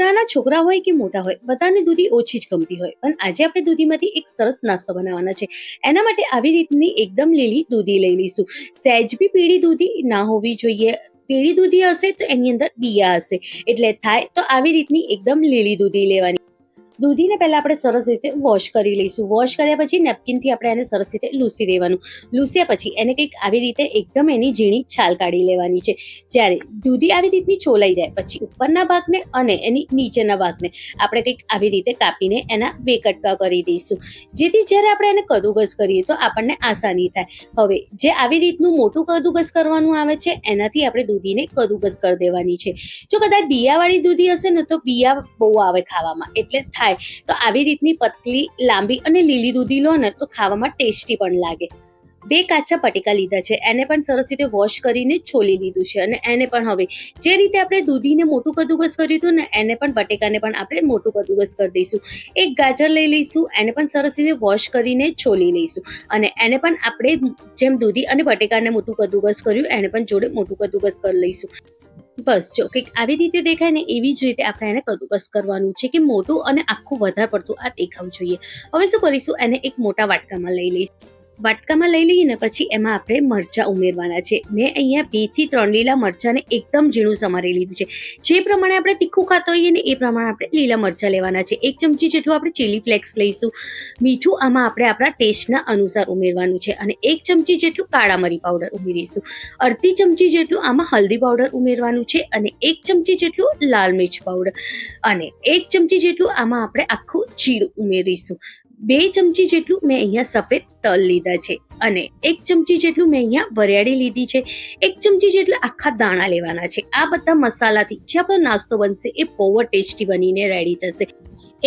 નાના છોકરા હોય કે મોટા હોય બધાને દૂધી ઓછી જ ગમતી હોય, પણ આજે આપણે દૂધીમાંથી એક સરસ નાસ્તો બનાવવાના છે. એના માટે આવી રીતની એકદમ લીલી દૂધી લઈ લઈશું. સહેજ બી પીળી દૂધી ના હોવી જોઈએ. પીળી દૂધી હશે તો એની અંદર બિયા હશે, એટલે થાય તો આવી રીતની એકદમ લીલી દૂધી લેવાની. દૂધીને પહેલા આપણે સરસ રીતે વોશ કરી લઈશું. વોશ કર્યા પછી નેપકિનથી આપણે એને સરસ રીતે લૂસી દેવાનું. લૂસ્યા પછી એને કંઈક આવી રીતે એકદમ એની ઝીણી છાલ કાઢી લેવાની છે. જ્યારે દૂધી આવી રીતની ચોલાઈ જાય પછી ઉપરના ભાગને અને એની નીચેના ભાગને આપણે કંઈક આવી રીતે કાપીને એના બે કટકા કરી દઈશું, જેથી જ્યારે આપણે એને કદુકસ કરીએ તો આપણને આસાની થાય. હવે જે આવી રીતનું મોટું કદુકસ કરવાનું આવે છે એનાથી આપણે દૂધીને કદુકસ કરી દેવાની છે. જો કદાચ બિયાવાળી દૂધી હશે ને તો બિયા બહુ આવે ખાવામાં, એટલે થાય તો આવી રીતની પતલી, લાંબી અને લીલી દૂધી લો ને તો ખાવામાં ટેસ્ટી પણ લાગે. 2 કાચા પટેકા લીધા છે, એને પણ સરસ રીતે વોશ કરીને છોલી લીધું છે. અને એને પણ હવે જે રીતે આપણે દૂધીને મોટું કદુકસ કર્યું હતું ને એને પણ બટેકાને પણ આપણે મોટું કદુકસ કરી દઈશું. 1 ગાજર લઈ લઈશું, એને પણ સરસ રીતે વોશ કરીને છોલી લઈશું. અને એને પણ આપણે જેમ દૂધી અને બટેકાને મોટું કદુકસ કર્યું એને પણ જોડે મોટું કદુકસ કરી લઈશું. બસ જો કંઈક આવી રીતે દેખાય ને એવી જ રીતે આપણે એને કદુકસ કરવાનું છે કે મોટું અને આખું વધારે પડતું આ દેખાવું જોઈએ. હવે શું કરીશું, એને એક મોટા વાટકામાં લઈ લઈશું. વાટકામાં લઈ લઈએ ને પછી એમાં આપણે મરચાં ઉમેરવાના છે. મેં અહીંયા 2 થી 3 લીલા મરચાંને એકદમ ઝીણું સમારી લીધું છે. જે પ્રમાણે આપણે તીખું ખાતા હોઈએ ને એ પ્રમાણે આપણે લીલા મરચાં લેવાના છે. 1 ચમચી જેટલું આપણે ચીલી ફ્લેક્સ લઈશું. મીઠું આમાં આપણે આપણા ટેસ્ટના અનુસાર ઉમેરવાનું છે. અને 1 ચમચી જેટલું કાળા મરી પાવડર ઉમેરીશું. અડધી ચમચી જેટલું આમાં હલ્દી પાવડર ઉમેરવાનું છે. અને 1 ચમચી જેટલું લાલ મિર્ચ પાવડર અને 1 ચમચી જેટલું આમાં આપણે આખું જીરું ઉમેરીશું. 2 ચમચી જેટલું મેં અહીંયા સફેદ તલ લીધા છે. અને 1 ચમચી જેટલું મેં અહીંયા વરિયાળી લીધી છે. 1 ચમચી જેટલા આખા દાણા લેવાના છે. આ બધા મસાલાથી જે આપણો નાસ્તો બનશે એ બહુ જ ટેસ્ટી બનીને રેડી થશે.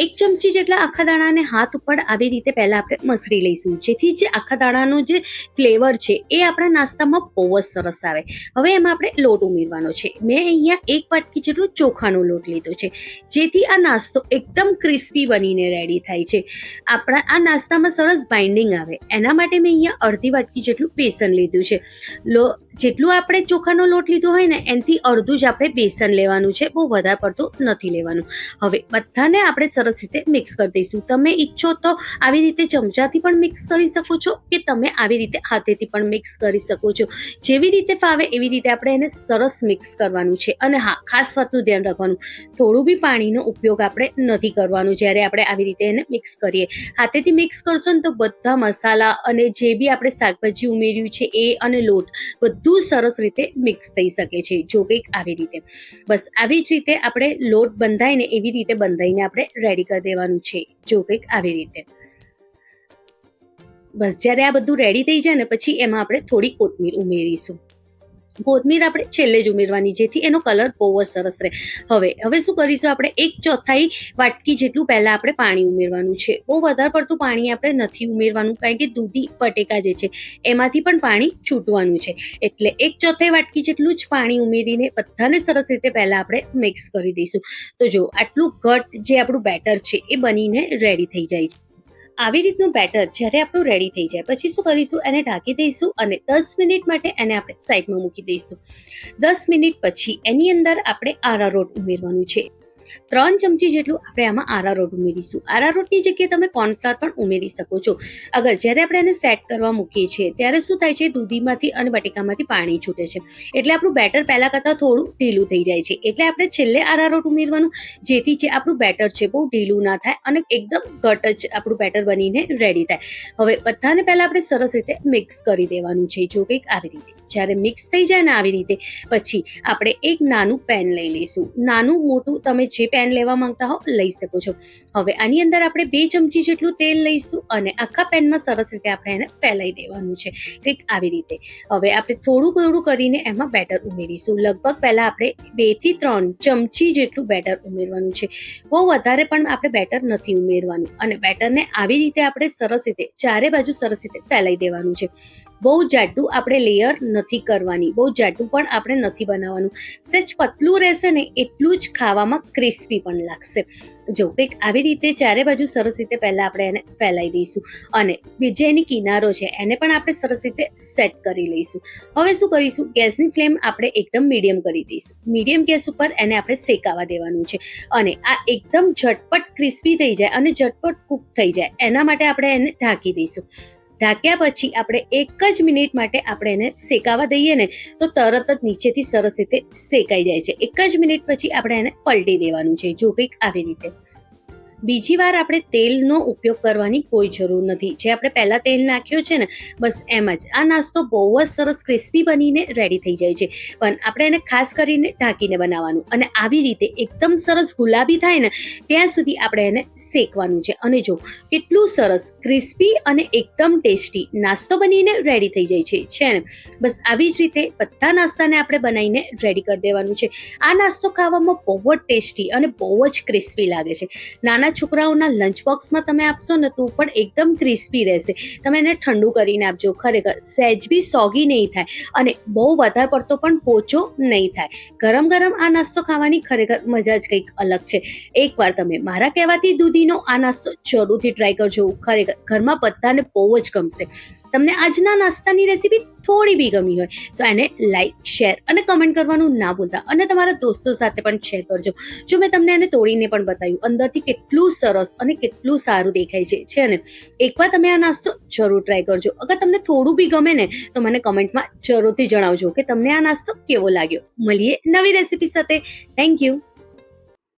1 ચમચી જેટલા આખા દાણાને હાથ ઉપર આવી રીતે પહેલા આપણે મસળી લઈશું, જેથી જે આખા દાણાનો જે ફ્લેવર છે એ આપણા નાસ્તામાં બહુ જ સરસ આવે. હવે એમાં આપણે લોટ ઉમેરવાનો છે. મેં અહીંયા 1 વાટકી જેટલો ચોખાનો લોટ લીધો છે, જેથી આ નાસ્તો એકદમ ક્રિસ્પી બનીને રેડી થાય છે. આપણા આ નાસ્તામાં સરસ બાઇન્ડિંગ આવે એના માટે મેં અહીંયા અડધી વાટકી જેટલું બેસન લીધું છે. જેટલું આપણે ચોખાનો લોટ લીધો હોય ને એનાથી અડધું જ આપણે બેસન લેવાનું છે, બહુ વધારે પડતું નથી લેવાનું. હવે બધાને આપણે સરસ રીતે મિક્સ કરી દઈશું. તમે ઈચ્છો તો આવી રીતે ચમચાથી પણ મિક્સ કરી શકો છો કે તમે આવી રીતે હાથેથી પણ મિક્સ કરી શકો છો. જેવી રીતે ફાવે એવી રીતે આપણે એને સરસ મિક્સ કરવાનું છે. અને હા, ખાસ વાતનું ધ્યાન રાખવાનું, થોડું બી પાણીનો ઉપયોગ આપણે નથી કરવાનું જ્યારે આપણે આવી રીતે એને મિક્સ કરીએ. હાથેથી મિક્સ કરશો ને તો બધા મસાલા અને જે બી આપણે શાકભાજી ઉમેર્યું છે એ અને લોટ બધું સરસ રીતે મિક્સ થઈ શકે છે. જો કંઈક આવી રીતે બસ આવી જ રીતે આપણે લોટ બંધાય ને એવી રીતે બંધાઈને આપણે રેડી કરી દેવાનું છે. જો કંઈક આવી રીતે બસ જ્યારે આ બધું રેડી થઈ જાય ને પછી એમાં આપણે થોડી કોથમીર ઉમેરીશું. કોથમીર આપણે છેલ્લે જ ઉમેરવાની, જેથી એનો કલર બહુ જ સરસ રહે. હવે શું કરીશું, આપણે 1/4 વાટકી જેટલું પહેલા આપણે પાણી ઉમેરવાનું છે. બહુ વધારે પડતું પાણી આપણે નથી ઉમેરવાનું, કારણ કે દૂધી બટેકા જે છે એમાંથી પણ પાણી છૂટવાનું છે. એટલે 1/4 વાટકી જેટલું જ પાણી ઉમેરીને બધાને સરસ રીતે પહેલા આપણે મિક્સ કરી દઈશું. તો જો આટલું ઘટ જે આપણું બેટર છે એ બનીને રેડી થઈ જાય છે. આવી રીતનું બેટર જ્યારે આપણું રેડી થઈ જાય પછી શું કરીશું, એને ઢાંકી દઈશું અને 10 મિનિટ માટે એને આપણે સાઈડમાં મૂકી દઈશું. 10 મિનિટ પછી એની અંદર આપણે આરારોટ ઉમેરવાનું છે. 3 ચમચી જેટલું આપણે આમાં આરારોટ ઉમેરીશું. આરારોટની જગ્યાએ તમે કોર્નફ્લાવર પણ ઉમેરી શકો છો. અગર જ્યારે આપણે એને સેટ કરવા મૂકીએ છીએ ત્યારે શું થાય છે, દૂધીમાંથી અને બટેકામાંથી પાણી છૂટે છે, એટલે આપણું બેટર પહેલાં કરતાં થોડું ઢીલું થઈ જાય છે. એટલે આપણે છેલ્લે આરારોટ ઉમેરવાનું, જેથી જે આપણું બેટર છે બહુ ઢીલું ના થાય અને એકદમ ઘટ જ આપણું બેટર બનીને રેડી થાય. હવે બધાને પહેલાં આપણે સરસ રીતે મિક્સ કરી દેવાનું છે. જો કંઈક આવી રીતે જ્યારે મિક્સ થઈ જાય ને આવી રીતે પછી આપણે એક નાનું પેન લઈ લઈશું. નાનું મોટું તમે જે પેન લેવા માંગતા હો લઈ શકો છો. હવે આની અંદર આપણે 2 ચમચી જેટલું તેલ લઈશું અને આખા પેનમાં સરસ રીતે આપણે એને ફેલાઈ દેવાનું છે, કંઈક આવી રીતે. હવે આપણે થોડું કરીને એમાં બેટર ઉમેરીશું. લગભગ પહેલા આપણે 2 થી 3 ચમચી જેટલું બેટર ઉમેરવાનું છે. બહુ વધારે પણ આપણે બેટર નથી ઉમેરવાનું. અને બેટરને આવી રીતે આપણે સરસ રીતે ચારે બાજુ સરસ રીતે ફેલાઈ દેવાનું છે. બહુ જાડું આપણે લેયર નથી કરવાની, બહુ જાડું પણ આપણે નથી બનાવવાનું. સહેજ પતલું રહેશે ને એટલું જ ખાવામાં ક્રિસ્પી પણ લાગશે. જો કંઈક આવી રીતે ચારે બાજુ સરસ રીતે પહેલાં આપણે એને ફેલાઈ દઈશું અને જે એની કિનારો છે એને પણ આપણે સરસ રીતે સેટ કરી લઈશું. હવે શું કરીશું, ગેસની ફ્લેમ આપણે એકદમ મીડિયમ કરી દઈશું. મીડિયમ ગેસ ઉપર એને આપણે શેકાવા દેવાનું છે અને આ એકદમ ઝટપટ ક્રિસ્પી થઈ જાય અને ઝટપટ કૂક થઈ જાય એના માટે આપણે એને ઢાંકી દઈશું. ઢાંક્યા પછી આપણે 1 જ મિનિટ માટે આપણે એને શેકાવા દઈએ ને તો તરત જ નીચેથી સરસ રીતે શેકાઈ જાય છે. 1 જ મિનિટ પછી આપણે એને પલટી દેવાનું છે. જો કંઈક આવી રીતે. બીજી વાર આપણે તેલનો ઉપયોગ કરવાની કોઈ જરૂર નથી. જે આપણે પહેલાં તેલ નાખ્યું છે ને બસ એમ જ આ નાસ્તો બહુ જ સરસ ક્રિસ્પી બનીને રેડી થઈ જાય છે. પણ આપણે એને ખાસ કરીને ઢાંકીને બનાવવાનું અને આવી રીતે એકદમ સરસ ગુલાબી થાય ને ત્યાં સુધી આપણે એને શેકવાનું છે. અને જો કેટલું સરસ ક્રિસ્પી અને એકદમ ટેસ્ટી નાસ્તો બનીને રેડી થઈ જાય છે ને. બસ આવી જ રીતે બધા નાસ્તાને આપણે બનાવીને રેડી કરી દેવાનું છે. આ નાસ્તો ખાવામાં બહુ જ ટેસ્ટી અને બહુ જ ક્રિસ્પી લાગે છે. નાના છોકરાઓના લંચ બોક્સમાં તમે આપશો ને તો પણ એકદમ ક્રિસ્પી રહેશે. તમે એને ઠંડુ કરીને આપજો, ખરેખર સહેજ બી સોગી નહીં થાય અને બહુ વધારે પડતો પણ પોચો નહીં થાય. ગરમ ગરમ આ નાસ્તો ખાવાની ખરેખર મજા જ કંઈક અલગ છે. એકવાર તમે મારા કહેવાથી દૂધીનો આ નાસ્તો જરૂરથી ટ્રાય કરજો. ખરેખર ઘરમાં બધાને બહુ જ ગમશે. તમને આજના નાસ્તાની રેસીપી થોડી બી ગમી હોય તો એને લાઈક, શેર અને કમેન્ટ કરવાનું ના ભૂલતા અને તમારા દોસ્તો સાથે પણ શેર કરજો. જો મેં તમને એને તોડીને પણ બતાવ્યું, અંદરથી કેટલું સરસ અને કેટલું સારું દેખાય છે ને. એકવાર તમે આ નાસ્તો જરૂર ટ્રાય કરજો. અગર તમને થોડું બી ગમે ને તો મને કમેન્ટમાં જરૂરથી જણાવજો કે તમને આ નાસ્તો કેવો લાગ્યો. મળીએ નવી રેસીપી સાથે. Thank you.